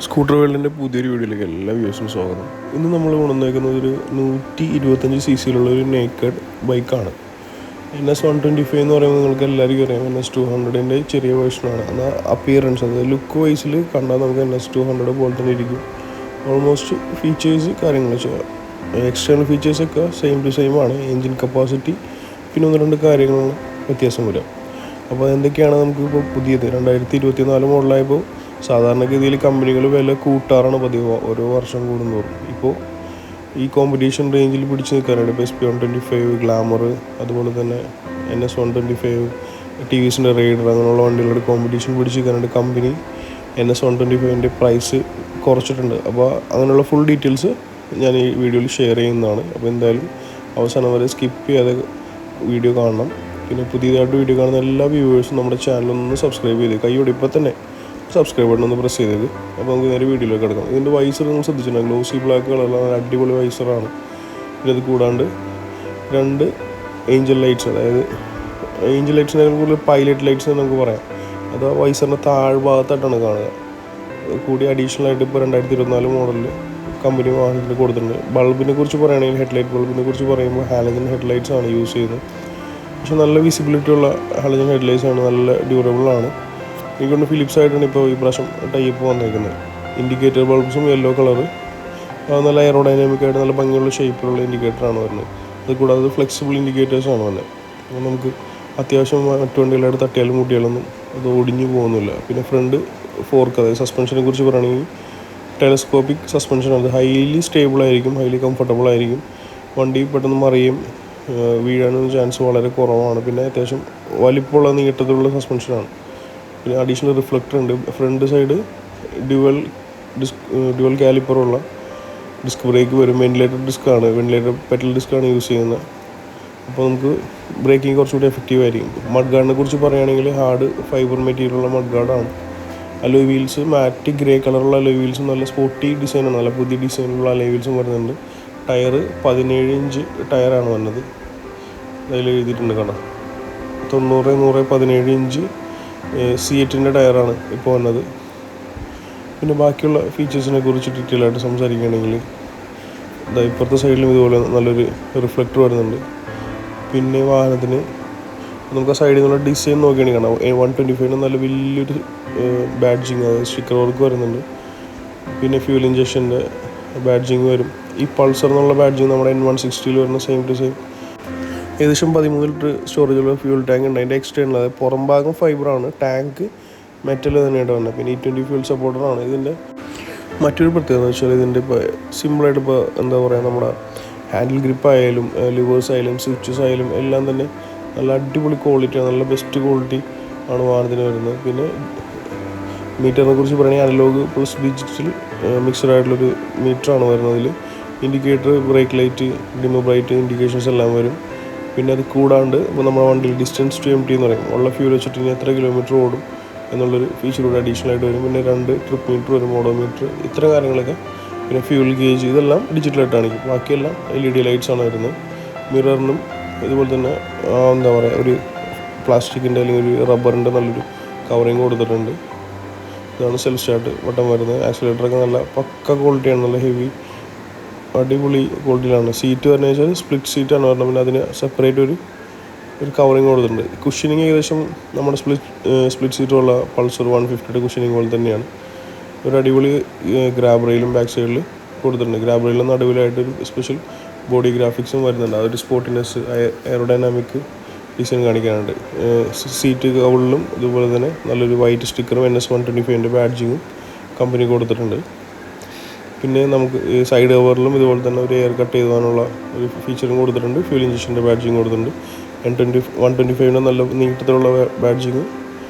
Scooter വേൾഡിൻ്റെ പുതിയൊരു വീഡിയോയിലേക്ക് എല്ലാ വ്യൂസിനും സ്വാഗതം. ഇന്ന് നമ്മൾ കൊണ്ടുവന്നേക്കുന്നത് ഒരു 125cc ഒരു നേക്കഡ് ബൈക്കാണ്. NS125 എന്ന് പറയുമ്പോൾ നിങ്ങൾക്ക് എല്ലാവർക്കും അറിയാം, NS200ൻ്റെ ചെറിയ വേർഷനാണ്. എന്നാൽ അപ്പിയറൻസ്, അതായത് ലുക്ക് വൈസിൽ കണ്ടാൽ നമുക്ക് NS200 പോലെ തന്നെ ഇരിക്കും. ഓൾമോസ്റ്റ് ഫീച്ചേഴ്സ് കാര്യങ്ങൾ വെച്ചാൽ എക്സ്റ്റേണൽ ഫീച്ചേഴ്സൊക്കെ സെയിം ടു സെയിം ആണ്. എൻജിൻ കപ്പാസിറ്റി പിന്നെ ഒന്ന് രണ്ട് കാര്യങ്ങളാണ് വ്യത്യാസം വരും. അപ്പോൾ എന്തൊക്കെയാണ് നമുക്കിപ്പോൾ പുതിയത് 2024 മോഡലായപ്പോൾ സാധാരണഗതിയിൽ കമ്പനികൾ വില കൂട്ടാറാണ് പതിവ് ഓരോ വർഷം കൂടുന്നതോറും. ഇപ്പോൾ ഈ കോമ്പറ്റീഷൻ റേഞ്ചിൽ പിടിച്ച് നിൽക്കാനായിട്ട് ഇപ്പോൾ SP125, ഗ്ലാമർ, അതുപോലെ തന്നെ NS125, TVSൻ്റെ റൈഡർ അങ്ങനെയുള്ള വണ്ടികളുടെ കോമ്പറ്റീഷൻ പിടിച്ച് നിൽക്കാനായിട്ട് കമ്പനി NS125ൻ്റെ പ്രൈസ് കുറച്ചിട്ടുണ്ട്. അപ്പോൾ അങ്ങനെയുള്ള ഫുൾ ഡീറ്റെയിൽസ് ഞാൻ ഈ വീഡിയോയിൽ ഷെയർ ചെയ്യുന്നതാണ്. അപ്പോൾ എന്തായാലും അവസാനം വരെ സ്കിപ്പ് ചെയ്യാതെ വീഡിയോ കാണണം. പിന്നെ പുതിയതായിട്ട് വീഡിയോ കാണുന്ന എല്ലാ വ്യൂവേഴ്സും നമ്മുടെ ചാനലൊന്ന് സബ്സ്ക്രൈബ് ചെയ്ത് കൈയോടെ ഇപ്പോൾ തന്നെ സബ്സ്ക്രൈബ് ബട്ടൺ ഒന്ന് പ്രസ് ചെയ്തത്. അപ്പോൾ നമുക്ക് നേരെ വീഡിയോയിലേക്ക് കിടക്കാം. ഇതിൻ്റെ വൈസർ നിങ്ങൾ ശ്രദ്ധിച്ചിട്ടുണ്ടെങ്കിൽ ഗ്ലോസി ബ്ലാക്ക് കളറുള്ള അടിപൊളി വൈസറാണ്. പിന്നെ ഇത് കൂടാണ്ട് 2 ഏഞ്ചൽ ലൈറ്റ്സ്, അതായത് ഏഞ്ചൽ ലൈറ്റ്സിനേക്കാൾ കൂടുതൽ പൈലറ്റ് ലൈറ്റ്സ് എന്ന് നമുക്ക് പറയാം. അത് ആ വൈസറിൻ്റെ താഴ്ഭാഗത്തായിട്ടാണ് കാണുക. കൂടി അഡീഷണൽ ആയിട്ട് ഇപ്പോൾ 2024 മോഡലിൽ കമ്പനി വാഹനത്തിൽ കൊടുത്തിട്ടുണ്ട്. ബൾബിനെ കുറിച്ച് പറയുകയാണെങ്കിൽ ഹെഡ്ലൈറ്റ് ബൾബിനെ കുറിച്ച് പറയുമ്പോൾ ഹാലജൻ ഹെഡ്ലൈറ്റ്സ് ആണ് യൂസ് ചെയ്യുന്നത്. പക്ഷെ നല്ല വിസിബിലിറ്റി ഉള്ള ഹാലജൻ ഹെഡ്ലൈറ്റ്സ് ആണ്, നല്ല ഡ്യൂറബിൾ ആണ്. എനിക്കൊണ്ട് ഫിലിപ്സ് ആയിട്ടാണ് ഇപ്പോൾ ഈ പ്രാവശ്യം ടൈപ്പ് വന്നിരിക്കുന്നത്. ഇൻഡിക്കേറ്റർ ബൾബ്സും യെല്ലോ കളറ്, നല്ല എയറോഡൈനാമിക് ആയിട്ട് നല്ല ഭംഗിയുള്ള ഷേപ്പിലുള്ള ഇൻഡിക്കേറ്ററാണ് വരുന്നത്. അത് കൂടാതെ ഫ്ലെക്സിബിൾ ഇൻഡിക്കേറ്റേഴ്സാണ് വരുന്നത്. അപ്പോൾ നമുക്ക് അത്യാവശ്യം മറ്റു വണ്ടികളായിട്ട് തട്ടിയാലും മുട്ടിയാലൊന്നും അത് ഒടിഞ്ഞു പോകുന്നില്ല. പിന്നെ ഫ്രണ്ട് ഫോർക്ക്, അതായത് സസ്പെൻഷനെ കുറിച്ച് പറയുകയാണെങ്കിൽ ടെലസ്കോപ്പിക് സസ്പെൻഷനാണ്. അത് ഹൈലി സ്റ്റേബിൾ ആയിരിക്കും, ഹൈലി കംഫർട്ടബിൾ ആയിരിക്കും. വണ്ടി പെട്ടെന്ന് മറിയും വീഴാനുള്ള ചാൻസ് വളരെ കുറവാണ്. പിന്നെ അത്യാവശ്യം വലിപ്പമുള്ള നീട്ടത്തിലുള്ള സസ്പെൻഷനാണ്. പിന്നെ അഡീഷണൽ റിഫ്ലക്ടർ ഉണ്ട്. ഫ്രണ്ട് സൈഡ് ഡ്യുവൽ കാലിപ്പറുള്ള ഡിസ്ക് ബ്രേക്ക് വരും. വെന്റിലേറ്റർ ഡിസ്ക്കാണ്, വെന്റിലേറ്റർ പെറ്റൽ ഡിസ്ക്കാണ് യൂസ് ചെയ്യുന്നത്. അപ്പോൾ നമുക്ക് ബ്രേക്കിംഗ് കുറച്ചുകൂടി എഫക്റ്റീവ് ആയിരിക്കും. മഡ് ഗാർഡിനെ കുറിച്ച് പറയുകയാണെങ്കിൽ ഹാർഡ് ഫൈബർ മെറ്റീരിയലുള്ള മഡ് ഗാർഡാണ്. അലോയ് വീൽസ് മാറ്റ് ഗ്രേ കളറുള്ള അലോയ് വീൽസും നല്ല സ്പോർട്ടി ഡിസൈനാണ്, നല്ല പുതിയ ഡിസൈനിലുള്ള അലോയ് വീൽസും വരുന്നുണ്ട്. ടയർ 17 ഇഞ്ച് ടയറാണ് വന്നത്. അതിൽ എഴുതിയിട്ടുണ്ട് കാണാം, 90/100 ഇഞ്ച് C8ൻ്റെ ടയറാണ് ഇപ്പോൾ വന്നത്. പിന്നെ ബാക്കിയുള്ള ഫീച്ചേഴ്സിനെ കുറിച്ച് ഡീറ്റെയിൽ ആയിട്ട് സംസാരിക്കുകയാണെങ്കിൽ ഇപ്പുറത്തെ സൈഡിലും ഇതുപോലെ നല്ലൊരു റിഫ്ലക്ടർ വരുന്നുണ്ട്. പിന്നെ വാഹനത്തിന് നമുക്ക് ആ സൈഡിൽ നിന്നുള്ള ഡിസൈൻ നോക്കുകയാണെങ്കിൽ കാണാം, 125 നല്ല വലിയൊരു ബാഡ്ജിങ്, അതായത് സ്റ്റിക്കർ വർക്ക് വരുന്നുണ്ട്. പിന്നെ ഫ്യൂൽ ഇഞ്ചക്ഷൻ്റെ ബാഡ്ജിങ് വരും. ഈ പൾസർ എന്നുള്ള ബാഡ്ജിങ് നമ്മുടെ N160 വരുന്ന സെയിം ടു സെയിം. ഏകദേശം 13 ലിറ്റർ സ്റ്റോറേജുള്ള ഫ്യൂൽ ടാങ്ക് ഉണ്ട്. അതിൻ്റെ എക്സ്റ്റേണൽ, അതായത് പുറം ഭാഗം ഫൈബറാണ്, ടാങ്ക് മെറ്റൽ തന്നെയായിട്ട് വന്നത്. പിന്നെ E20 ഫ്യൂൽ സപ്പോർട്ടറാണ്. ഇതിൻ്റെ മറ്റൊരു പ്രത്യേകത എന്ന് വെച്ചാൽ ഇതിൻ്റെ ഇപ്പോൾ സിമ്പിളായിട്ട് ഇപ്പോൾ എന്താ പറയുക, നമ്മുടെ ഹാൻഡിൽ ഗ്രിപ്പ് ആയാലും ലിവേഴ്സ് ആയാലും സ്വിച്ചസ് ആയാലും എല്ലാം തന്നെ നല്ല അടിപൊളി ക്വാളിറ്റിയാണ്, നല്ല ബെസ്റ്റ് ക്വാളിറ്റി ആണ് വാഹനത്തിന് വരുന്നത്. പിന്നെ മീറ്ററിനെ കുറിച്ച് പറയുകയാണെങ്കിൽ അനലോഗ് പ്ലസ് ഡിജിറ്റൽ മിക്സഡ് ആയിട്ടുള്ളൊരു മീറ്ററാണ് വരുന്നതിൽ. Indicator, brake light, dimmer bright indications എല്ലാം വരും. പിന്നെ അത് കൂടാണ്ട് ഇപ്പോൾ നമ്മുടെ വണ്ടിയിൽ ഡിസ്റ്റൻസ് ടു MT എന്ന് പറയും, ഉള്ള ഫ്യൂൽ വെച്ചിട്ട് ഇനി എത്ര കിലോമീറ്റർ ഓടും എന്നുള്ളൊരു ഫീച്ചർ കൂടെ അഡീഷണൽ ആയിട്ട് വരും. പിന്നെ 2 ട്രിപ്പ് മീറ്റർ വരും, ഓഡോമീറ്റർ, ഇത്തരം കാര്യങ്ങളൊക്കെ. പിന്നെ ഫ്യൂൽ ഗേജ്, ഇതെല്ലാം ഡിജിറ്റലായിട്ട് കാണിക്കും. ബാക്കിയെല്ലാം LED ലൈറ്റ്സ് ആണ് വരുന്നത്. മിററിനും ഇതുപോലെ തന്നെ എന്താ പറയുക, ഒരു പ്ലാസ്റ്റിക്കിൻ്റെ അല്ലെങ്കിൽ ഒരു റബ്ബറിൻ്റെ നല്ലൊരു കവറിങ് കൊടുത്തിട്ടുണ്ട്. ഇതാണ് സെൽഫ് സ്റ്റാർട്ട് ബട്ടൺ വരുന്നത്. ആക്സിലേറ്ററൊക്കെ നല്ല പക്ക ക്വാളിറ്റിയാണ്, നല്ല ഹെവി അടിപൊളി ക്വാളിറ്റിയിലാണ്. സീറ്റ് വരുന്നത് വെച്ചാൽ സ്പ്ലിറ്റ് സീറ്റാണ് വരുന്നത്. പിന്നെ അതിന് സെപ്പറേറ്റ് ഒരു കവറിങ് കൊടുത്തിട്ടുണ്ട്. കുഷനിങ് ഏകദേശം നമ്മുടെ സ്പ്ലിറ്റ് സീറ്റുള്ള പൾസർ 150യുടെ കുഷനിങ് പോലെ തന്നെയാണ്. ഒരു അടിപൊളി ഗ്രാബ് റെയിലും ബാക്ക് സൈഡിൽ കൊടുത്തിട്ടുണ്ട്. ഗ്രാബ് റെയിലിന് നടുവിലായിട്ടൊരു സ്പെഷ്യൽ ബോഡി ഗ്രാഫിക്സും വരുന്നുണ്ട്. അതൊരു സ്പോർട്ടിനെസ്, എയറോഡൈനാമിക് ഡിസൈൻ കാണിക്കാനുണ്ട്. സീറ്റ് കവളിലും ഇതുപോലെ തന്നെ നല്ലൊരു വൈറ്റ് സ്റ്റിക്കറും NS125ൻ്റെ ബാഡ്ജിങ്ങും കമ്പനി കൊടുത്തിട്ടുണ്ട്. പിന്നെ നമുക്ക് സൈഡ് കവറിലും ഇതുപോലെ തന്നെ ഒരു എയർ കട്ട് ചെയ്താനുള്ള ഒരു ഫീച്ചറും കൊടുത്തിട്ടുണ്ട്. ഫ്യൂൽ ഇഞ്ചക്ഷൻ്റെ ബാഡ്ജിങ് കൊടുത്തിട്ടുണ്ട്. N125ൻ്റെ നല്ല നീട്ടത്തിലുള്ള ബാഡ്ജിങ്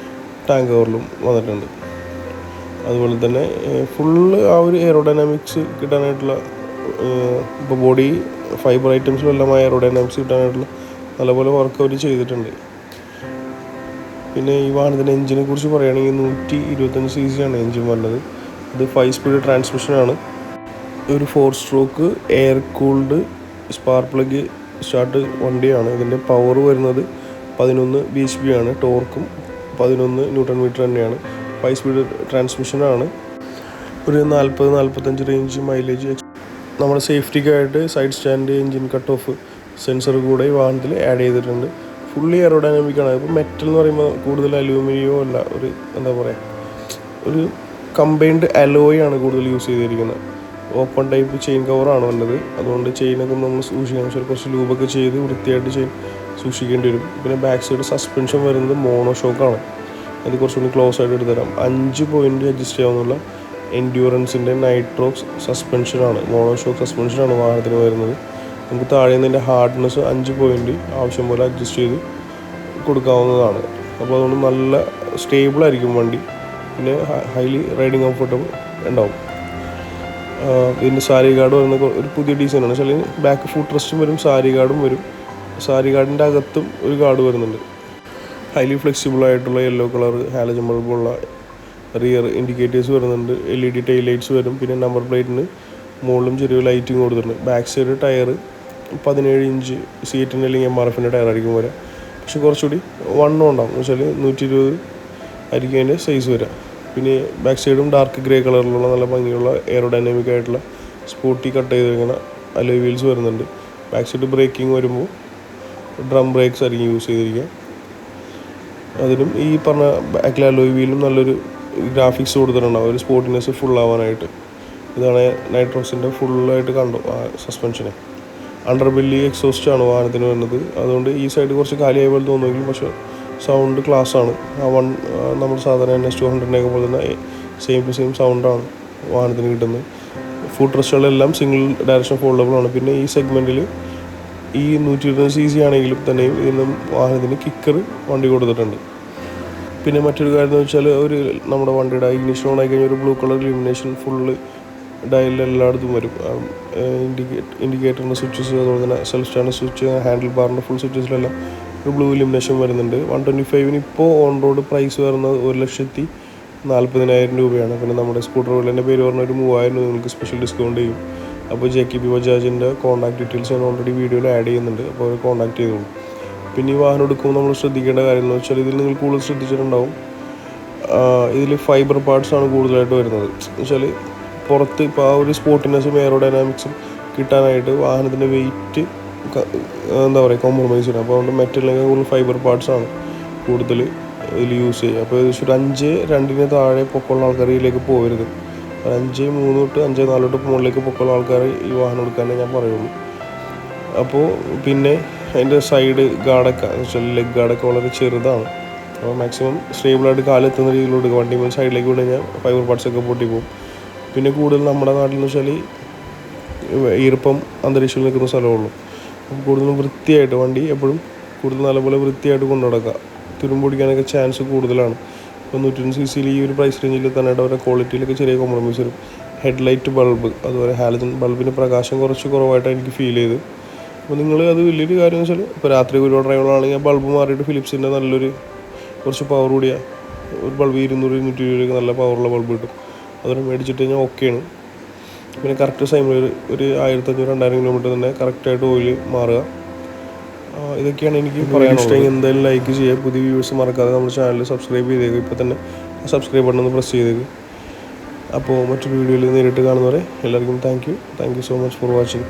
ടാങ്ക് കവറിലും വന്നിട്ടുണ്ട്. അതുപോലെ തന്നെ ഫുള്ള് ആ ഒരു എയറോഡൈനാമിക്സ് കിട്ടാനായിട്ടുള്ള, ഇപ്പോൾ ബോഡി ഫൈബർ ഐറ്റംസിലെല്ലാം ആ എയറോഡൈനാമിക്സ് കിട്ടാനായിട്ടുള്ള നല്ലപോലെ വർക്ക് അവർ ചെയ്തിട്ടുണ്ട്. പിന്നെ ഈ വാഹനത്തിൻ്റെ എഞ്ചിനെ കുറിച്ച് പറയുകയാണെങ്കിൽ 125cc ആണ് എഞ്ചിൻ വരുന്നത്. ഇത് 5 സ്പീഡ് ട്രാൻസ്മിഷനാണ്. ഒരു 4 stroke air cooled spark plug start വണ്ടിയാണ്. ഇതിൻ്റെ പവർ വരുന്നത് 11 bhp ആണ്. ടോർക്കും 11 Nm തന്നെയാണ്. 5 സ്പീഡ് ട്രാൻസ്മിഷനാണ്. ഒരു 40-45 റേഞ്ച് മൈലേജ്. നമ്മുടെ സേഫ്റ്റിക്കായിട്ട് side stand, engine cut off sensor കൂടെ ഈ വാഹനത്തിൽ ആഡ് ചെയ്തിട്ടുണ്ട്. ഫുള്ളി എയറോഡൈനാമിക്കാണ്. ഇപ്പോൾ മെറ്റൽ എന്ന് പറയുമ്പോൾ കൂടുതൽ അലൂമിനിയോ അല്ല, ഒരു എന്താ പറയുക, ഒരു കമ്പൈൻഡ് അലോയ് ആണ് കൂടുതൽ യൂസ് ചെയ്തിരിക്കുന്നത്. ഓപ്പൺ ടൈപ്പ് ചെയിൻ കവറാണ് വന്നത്. അതുകൊണ്ട് ചെയിനൊക്കെ നമ്മൾ സൂക്ഷിക്കണം. പക്ഷേ കുറച്ച് ലൂബൊക്കെ ചെയ്ത് വൃത്തിയായിട്ട് ചെയിൻ സൂക്ഷിക്കേണ്ടി വരും. പിന്നെ ബാക്ക് സൈഡ് സസ്പെൻഷൻ വരുന്നത് മോണോ ഷോക്കാണ്. അത് കുറച്ചുകൂടി ക്ലോസ് ആയിട്ട് എടുത്തുതരാം. 5 പോയിൻ്റ് അഡ്ജസ്റ്റ് ചെയ്യാവുന്ന എൻഡ്യൂറൻസിൻ്റെ നൈട്രോക്സ് സസ്പെൻഷനാണ്, മോണോ ഷോക്ക് സസ്പെൻഷനാണ് വാഹനത്തിന് വരുന്നത്. നമുക്ക് താഴെ നിന്നതിൻ്റെ ഹാർഡ്നെസ് 5 പോയിൻ്റ് ആവശ്യം പോലെ അഡ്ജസ്റ്റ് ചെയ്ത് കൊടുക്കാവുന്നതാണ്. അപ്പോൾ അതുകൊണ്ട് നല്ല സ്റ്റേബിളായിരിക്കും വണ്ടി. പിന്നെ ഹൈലി റൈഡിങ് കംഫർട്ടബിൾ ഉണ്ടാവും. ഇതിൻ്റെ സാരി ഗാർഡ് വരുന്ന ഒരു പുതിയ ഡിസൈനാണ്. വെച്ചാൽ ബാക്ക് ഫുഡ് റെസ്റ്റും വരും, സാരി ഗാർഡും വരും. സാരി ഗാർഡിൻ്റെ അകത്തും ഒരു ഗാർഡ് വരുന്നുണ്ട്. ഹൈലി ഫ്ലെക്സിബിൾ ആയിട്ടുള്ള യെല്ലോ കളർ ഹാലജൻ ബൾബുള്ള റിയർ ഇൻഡിക്കേറ്റേഴ്സ് വരുന്നുണ്ട്. LED ടൈൽ ലൈറ്റ്സ് വരും. പിന്നെ നമ്പർ പ്ലേറ്റിന് മുകളിലും ചെറിയ ലൈറ്റിങ് കൊടുത്തിട്ടുണ്ട്. Back side tyre 17 inch C8 അല്ലെങ്കിൽ MRF ടയറായിരിക്കും വരിക. പക്ഷെ കുറച്ചുകൂടി വണ്ണം ഉണ്ടാവും. എന്ന് വെച്ചാൽ 120 ആയിരിക്കും അതിൻ്റെ സൈസ് വരിക. പിന്നെ ബാക്ക് സൈഡും ഡാർക്ക് ഗ്രേ കളറിലുള്ള നല്ല ഭംഗിയുള്ള എയറോഡൈനാമിക് ആയിട്ടുള്ള സ്പോർട്ടി കട്ട് ചെയ്തിരിക്കുന്ന അലോയ് വീൽസ് വരുന്നുണ്ട്. ബാക്ക് സൈഡ് ബ്രേക്കിംഗ് വരുമ്പോൾ ഡ്രം ബ്രേക്സ് ആയിരിക്കും യൂസ് ചെയ്തിരിക്കുക. അതിനും ഈ പറഞ്ഞ ബാക്കിലെ അലോയ് വീലും നല്ലൊരു ഗ്രാഫിക്സ് കൊടുത്തിട്ടുണ്ടാവും, ഒരു സ്പോർട്ടിനെസ് ഫുള്ളാവാനായിട്ട്. ഇതാണ് നൈട്രോക്സിൻ്റെ ഫുള്ളായിട്ട് കണ്ടു ആ സസ്പെൻഷനെ. അണ്ടർ ബെല്ലി എക്സോസ്റ്റ് ആണ് വാഹനത്തിന് വരുന്നത്. അതുകൊണ്ട് ഈ സൈഡ് കുറച്ച് കാലിയായ പോലെ തോന്നുമെങ്കിലും പക്ഷേ സൗണ്ട് ക്ലാസ്സാണ്. നമ്മൾ സാധാരണ NS200 പോലെ തന്നെ സെയിം ടു സെയിം സൗണ്ടാണ് വാഹനത്തിന് കിട്ടുന്നത്. ഫുഡ് റെസ്റ്റുകളെല്ലാം സിംഗിൾ ഡയറക്ഷൻ ഫോൾഡബിളാണ്. പിന്നെ ഈ സെഗ്മെൻറ്റിൽ ഈ 120cc ആണെങ്കിലും തന്നെയും ഇതിനും വാഹനത്തിന് കിക്കർ വണ്ടി കൊടുത്തിട്ടുണ്ട്. പിന്നെ മറ്റൊരു കാര്യം എന്ന് വെച്ചാൽ നമ്മുടെ വണ്ടിയുടെ ഇഗ്നിഷൻ ഓൺ ആയി കഴിഞ്ഞാൽ ഒരു ബ്ലൂ കളർ ഇലുമിനേഷൻ ഫുള്ള് ഡയലിൽ എല്ലായിടത്തും വരും. ഇൻഡിക്കേറ്ററിൻ്റെ സ്വിച്ചസ്, അതുപോലെ തന്നെ സെൽഫ് സ്റ്റാൻഡ് സ്വിച്ച്, ഹാൻഡിൽ ബാറിൻ്റെ ഫുൾ സ്വിച്ചസിലെല്ലാം ഒരു ബ്ലൂ ഇലുമിനേഷൻ വരുന്നുണ്ട്. 125 ഇപ്പോൾ ഓൺ റോഡ് പ്രൈസ് വരുന്നത് 1,40,000 രൂപയാണ്. പിന്നെ നമ്മുടെ സ്കൂട്ടർ വിലൻ്റെ പേര് പറഞ്ഞ ഒരു 3,000 നിങ്ങൾക്ക് സ്പെഷ്യൽ ഡിസ്കൗണ്ട് ചെയ്യും. അപ്പോൾ JKB ബജാജിൻ്റെ കോൺടാക്ട് ഡീറ്റെയിൽസ് ഞാൻ ഓൾറെഡി വീഡിയോയിൽ ആഡ് ചെയ്യുന്നുണ്ട്. അപ്പോൾ അവർ കോൺടാക്ട് ചെയ്തോളൂ. പിന്നെ ഈ വാഹനം എടുക്കുമ്പോൾ നമ്മൾ ശ്രദ്ധിക്കേണ്ട കാര്യം എന്ന് വെച്ചാൽ ഇതിൽ നിങ്ങൾ കൂടുതൽ ശ്രദ്ധിച്ചിട്ടുണ്ടാവും, ഇതിൽ ഫൈബർ പാർട്സാണ് കൂടുതലായിട്ട് വരുന്നത്. എന്ന് വെച്ചാൽ പുറത്ത് ഇപ്പോൾ ആ ഒരു സ്പോർട്ടിനെസ്സും എയറോഡൈനാമിക്സും കിട്ടാനായിട്ട് വാഹനത്തിൻ്റെ വെയിറ്റ് എന്താ പറയുക കോംപ്രമൈസ് ചെയ്യണം. അപ്പോൾ അതുകൊണ്ട് മെറ്റലിനൊക്കെ കൂടുതൽ ഫൈബർ പാർട്സാണ് കൂടുതൽ ഇതിൽ യൂസ് ചെയ്യുക. അപ്പോൾ ഏകദേശം ഒരു 5.2 താഴെ പൊക്കമുള്ള ആൾക്കാർ ഇതിലേക്ക് പോകരുത്. 5.3 തൊട്ട് 5.4 തൊട്ട് മുകളിലേക്ക് പൊക്കമുള്ള ആൾക്കാർ ഈ വാഹനം എടുക്കാനേ ഞാൻ പറയുള്ളൂ. അപ്പോൾ പിന്നെ അതിൻ്റെ സൈഡ് ഗാർഡൊക്കെ എന്ന് വെച്ചാൽ ലെഗ് ഗാർഡൊക്കെ വളരെ ചെറുതാണ്. അപ്പോൾ മാക്സിമം സ്റ്റേബിളായിട്ട് കാലെത്തുന്ന രീതിയിൽ കൊടുക്കുക. വണ്ടി മുതൽ സൈഡിലേക്ക് വിട്ട് കഴിഞ്ഞാൽ ഫൈബർ പാർട്സൊക്കെ പൊട്ടിപ്പോകും. പിന്നെ കൂടുതൽ നമ്മുടെ നാട്ടിൽ എന്ന് വെച്ചാൽ ഈർപ്പം അന്തരീക്ഷത്തിൽ നിൽക്കുന്ന സ്ഥലമുള്ളൂ. അപ്പോൾ കൂടുതലും വൃത്തിയായിട്ട് വണ്ടി എപ്പോഴും കൂടുതൽ നല്ലപോലെ വൃത്തിയായിട്ട് കൊണ്ടു നടക്കുക. തുരുമ്പൊടിക്കാനൊക്കെ ചാൻസ് കൂടുതലാണ്. ഇപ്പോൾ 120cc ഈ ഒരു പ്രൈസ് റേഞ്ചിൽ തന്നെ അവരുടെ ക്വാളിറ്റിയിലൊക്കെ ചെറിയ കോംപ്രമൈസ് വരും. ഹെഡ്ലൈറ്റ് ബൾബ്, അതുപോലെ ഹാലജൻ ബൾബിൻ്റെ പ്രകാശം കുറച്ച് കുറവായിട്ട് എനിക്ക് ഫീൽ ചെയ്ത്. അപ്പോൾ നിങ്ങൾ അത് വലിയൊരു കാര്യം എന്ന് വെച്ചാൽ ഇപ്പോൾ രാത്രി ഒരുപാട് ഡ്രൈവറാണെങ്കിൽ ബൾബ് മാറിയിട്ട് ഫിലിപ്സിൻ്റെ നല്ലൊരു കുറച്ച് പവർ കൂടിയ ഒരു ബൾബ് 200-120 നല്ല പവറുള്ള ബൾബ് കിട്ടും. അതൊരു മേടിച്ചിട്ട് കഴിഞ്ഞാൽ ഓക്കെയാണ്. പിന്നെ കറക്റ്റ് ടൈമിൽ ഒരു 1,500-2,000 കിലോമീറ്റർ തന്നെ കറക്റ്റായിട്ട് ഓയിൽ മാറുക. ഇതൊക്കെയാണ് എനിക്ക് പറയാനുള്ളത്. എന്തായാലും ലൈക്ക് ചെയ്യുക. പുതിയ വ്യൂവേഴ്സ് മറക്കാതെ നമ്മുടെ ചാനൽ സബ്സ്ക്രൈബ് ചെയ്തേക്കും. ഇപ്പോൾ തന്നെ സബ്സ്ക്രൈബ് ബട്ടൺ ഒന്ന് പ്രസ് ചെയ്തേക്കും. അപ്പോൾ മറ്റൊരു വീഡിയോയിൽ നേരിട്ട് കാണുന്നവരെ എല്ലാവർക്കും thank you so much for watching.